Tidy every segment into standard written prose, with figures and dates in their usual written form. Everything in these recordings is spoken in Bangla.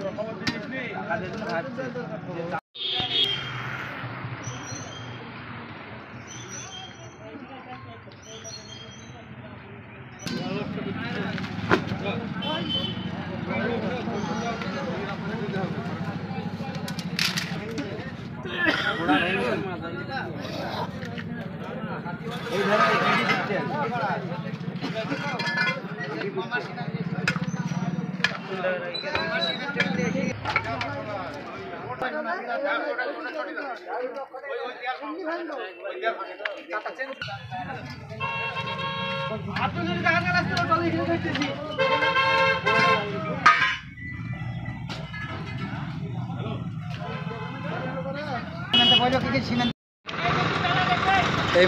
এই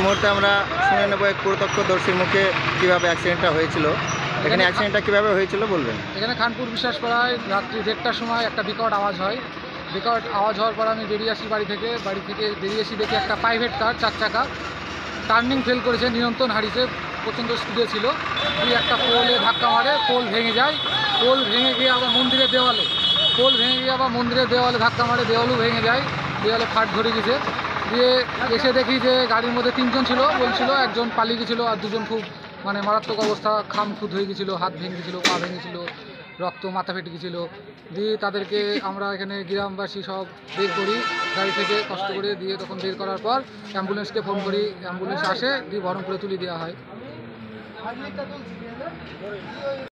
মুহূর্তে আমরা শুনে নেব এক প্রত্যক্ষদর্শীর মুখে কিভাবে অ্যাক্সিডেন্টটা হয়েছিল। এখানে অ্যাক্সিডেন্টটা কিভাবে হয়েছিল বলবেন? এখানে খানপুর বিশ্বাসপাড়ায় রাত্রি 1:30টার সময় একটা বিকট আওয়াজ হয়। বিকট আওয়াজ হওয়ার পর আমি বেরিয়ে আসি বাড়ি থেকে বেরিয়ে এসে দেখি একটা প্রাইভেট কার 4 চাকা টার্নিং ফেল করেছে, নিয়ন্ত্রণ হারিয়েছে, প্রচণ্ড স্পিডে ছিল। একটা পোলে ধাক্কা মারে, পোল ভেঙে যায়। পোল ভেঙে গিয়ে আবার মন্দিরের দেওয়ালে ধাক্কা মারে, দেওয়ালও ভেঙে যায়, দেওয়ালে ফাট ধরে গেছে। দিয়ে এসে দেখি যে গাড়ির মধ্যে 3 জন ছিল, বলছিল একজন পালিয়ে গেছিলো আর 2 জন খুব মারাত্মক অবস্থা, খামখুদ হয়ে গেছিলো, হাত ভেঙে গেছিলো, পা ভেঙে গেছিলো, রক্ত মাথা ফেটে গেছিলো। দিয়ে তাদেরকে আমরা এখানে গ্রামবাসী সব বের করি গাড়ি থেকে কষ্ট করে, দিয়ে তখন বের করার পর অ্যাম্বুলেন্সকে ফোন করি, অ্যাম্বুলেন্স আসে, দিয়ে বহরমপুরে তুলে দেওয়া হয়।